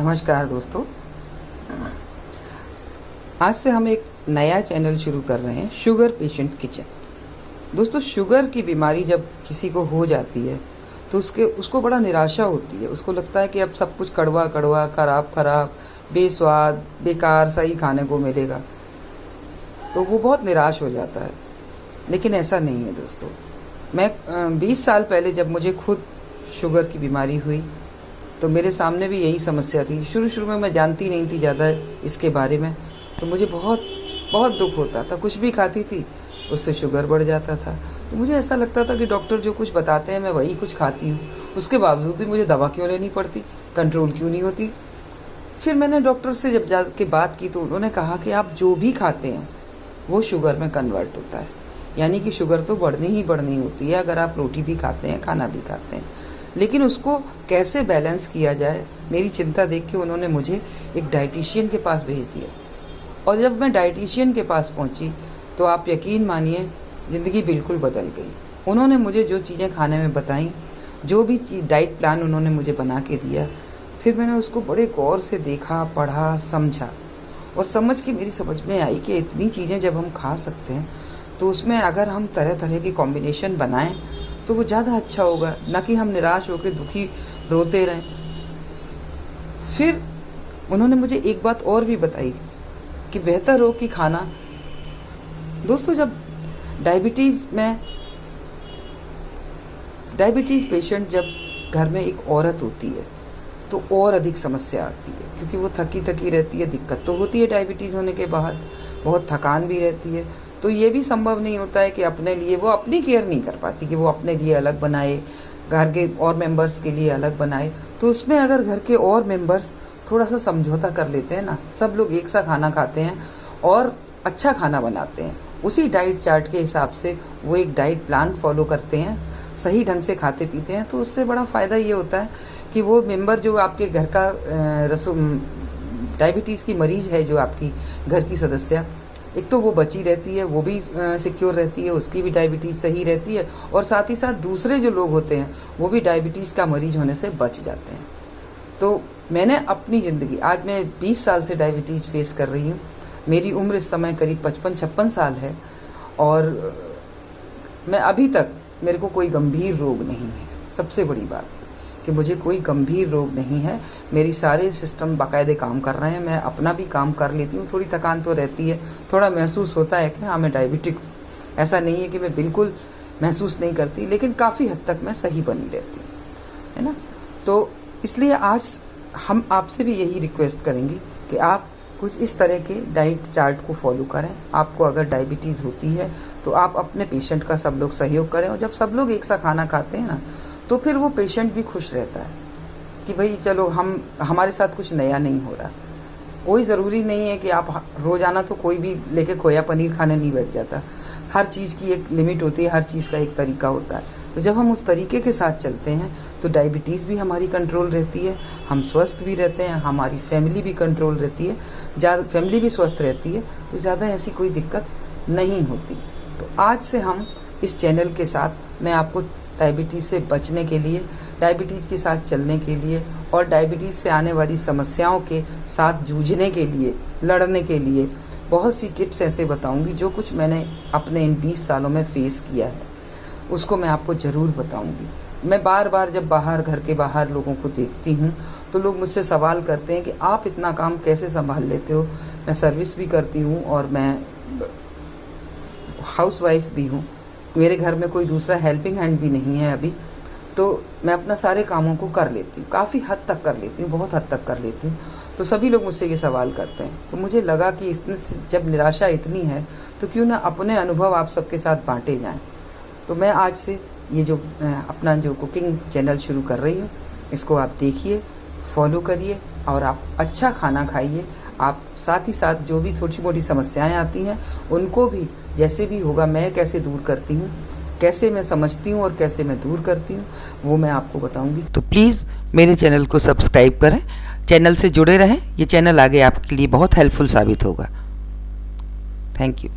नमस्कार दोस्तों, आज से हम एक नया चैनल शुरू कर रहे हैं, शुगर पेशेंट किचन। दोस्तों, शुगर की बीमारी जब किसी को हो जाती है तो उसको बड़ा निराशा होती है। उसको लगता है कि अब सब कुछ कड़वा कड़वा, खराब, बेस्वाद, बेकार सा ही खाने को मिलेगा, तो वो बहुत निराश हो जाता है। लेकिन ऐसा नहीं है दोस्तों। मैं 20 साल पहले जब मुझे खुद शुगर की बीमारी हुई तो मेरे सामने भी यही समस्या थी। शुरू में मैं जानती नहीं थी ज़्यादा इसके बारे में, तो मुझे बहुत बहुत दुख होता था। कुछ भी खाती थी उससे शुगर बढ़ जाता था। तो मुझे ऐसा लगता था कि डॉक्टर जो कुछ बताते हैं मैं वही कुछ खाती हूँ, उसके बावजूद भी मुझे दवा क्यों लेनी पड़ती, कंट्रोल क्यों नहीं होती। फिर मैंने डॉक्टर से जब जाके बात की तो उन्होंने कहा कि आप जो भी खाते हैं वो शुगर में कन्वर्ट होता है, यानी कि शुगर तो बढ़नी ही बढ़नी होती है अगर आप रोटी भी खाते हैं, खाना भी खाते हैं। लेकिन उसको कैसे बैलेंस किया जाए, मेरी चिंता देख के उन्होंने मुझे एक डाइटिशियन के पास भेज दिया। और जब मैं डाइटिशियन के पास पहुंची तो आप यकीन मानिए ज़िंदगी बिल्कुल बदल गई। उन्होंने मुझे जो चीज़ें खाने में बताई, जो भी डाइट प्लान उन्होंने मुझे बना के दिया, फिर मैंने उसको बड़े गौर से देखा, पढ़ा, समझा। और समझ के मेरी समझ में आई कि इतनी चीज़ें जब हम खा सकते हैं तो उसमें अगर हम तरह तरह के कॉम्बिनेशन बनाएं तो वो ज़्यादा अच्छा होगा, ना कि हम निराश होकर दुखी रोते रहें। फिर उन्होंने मुझे एक बात और भी बताई कि बेहतर हो कि खाना, दोस्तों जब डायबिटीज़ पेशेंट जब घर में एक औरत होती है तो और अधिक समस्या आती है, क्योंकि वो थकी रहती है। दिक्कत तो होती है डायबिटीज़ होने के बाद, बहुत थकान भी रहती है। तो ये भी संभव नहीं होता है कि अपने लिए वो अपनी केयर नहीं कर पाती कि वो अपने लिए अलग बनाए, घर के और मेंबर्स के लिए अलग बनाए। तो उसमें अगर घर के और मेंबर्स थोड़ा सा समझौता कर लेते हैं ना, सब लोग एक सा खाना खाते हैं और अच्छा खाना बनाते हैं, उसी डाइट चार्ट के हिसाब से वो एक डाइट प्लान फॉलो करते हैं, सही ढंग से खाते पीते हैं, तो उससे बड़ा फ़ायदा ये होता है कि वो मेंबर जो आपके घर का डायबिटीज़ की मरीज़ है, जो आपकी घर की सदस्य, एक तो वो बची रहती है, वो भी सिक्योर रहती है, उसकी भी डायबिटीज़ सही रहती है, और साथ ही साथ दूसरे जो लोग होते हैं वो भी डायबिटीज़ का मरीज होने से बच जाते हैं। तो मैंने अपनी ज़िंदगी, आज मैं 20 साल से डायबिटीज़ फेस कर रही हूँ। मेरी उम्र इस समय करीब 55-56 साल है और मैं अभी तक, मेरे को कोई गंभीर रोग नहीं है। सबसे बड़ी बात कि मुझे कोई गंभीर रोग नहीं है। मेरी सारे सिस्टम बाकायदे काम कर रहे हैं, मैं अपना भी काम कर लेती हूँ। थोड़ी थकान तो रहती है, थोड़ा महसूस होता है कि हाँ मैं डायबिटिक हूँ। ऐसा नहीं है कि मैं बिल्कुल महसूस नहीं करती, लेकिन काफ़ी हद तक मैं सही बनी रहती हूँ, है ना। तो इसलिए आज हम आपसे भी यही रिक्वेस्ट करेंगे कि आप कुछ इस तरह के डाइट चार्ट को फॉलो करें। आपको अगर डायबिटीज़ होती है तो आप अपने पेशेंट का सब लोग सहयोग करें, और जब सब लोग एक सा खाना खाते हैं ना तो फिर वो पेशेंट भी खुश रहता है कि भाई चलो हमारे साथ कुछ नया नहीं हो रहा। कोई ज़रूरी नहीं है कि आप रोज़ाना तो कोई भी लेके खोया पनीर खाने नहीं बैठ जाता। हर चीज़ की एक लिमिट होती है, हर चीज़ का एक तरीका होता है। तो जब हम उस तरीके के साथ चलते हैं तो डायबिटीज़ भी हमारी कंट्रोल रहती है, हम स्वस्थ भी रहते हैं, हमारी फैमिली भी कंट्रोल रहती है, फैमिली भी स्वस्थ रहती है, तो ज़्यादा ऐसी कोई दिक्कत नहीं होती। तो आज से हम इस चैनल के साथ मैं आपको डायबिटीज़ से बचने के लिए, डायबिटीज़ के साथ चलने के लिए और डायबिटीज़ से आने वाली समस्याओं के साथ जूझने के लिए, लड़ने के लिए बहुत सी टिप्स ऐसे बताऊंगी। जो कुछ मैंने अपने इन 20 सालों में फ़ेस किया है उसको मैं आपको ज़रूर बताऊंगी। मैं बार जब घर के बाहर लोगों को देखती हूँ तो लोग मुझसे सवाल करते हैं कि आप इतना काम कैसे संभाल लेते हो। मैं सर्विस भी करती हूँ और मैं हाउसवाइफ भी हूँ। मेरे घर में कोई दूसरा हेल्पिंग हैंड भी नहीं है अभी, तो मैं अपना सारे कामों को कर लेती हूँ, काफ़ी हद तक कर लेती हूँ, बहुत हद तक कर लेती हूँ। तो सभी लोग मुझसे ये सवाल करते हैं, तो मुझे लगा कि जब निराशा इतनी है तो क्यों ना अपने अनुभव आप सबके साथ बांटे जाएं। तो मैं आज से ये जो अपना जो कुकिंग चैनल शुरू कर रही हूँ, इसको आप देखिए, फॉलो करिए और आप अच्छा खाना खाइए। आप साथ ही साथ जो भी छोटी मोटी समस्याएं आती हैं उनको भी जैसे भी होगा, मैं कैसे दूर करती हूँ, कैसे मैं समझती हूँ और कैसे मैं दूर करती हूँ, वो मैं आपको बताऊँगी। तो प्लीज़ मेरे चैनल को सब्सक्राइब करें, चैनल से जुड़े रहें। ये चैनल आगे आपके लिए बहुत हेल्पफुल साबित होगा। Thank you.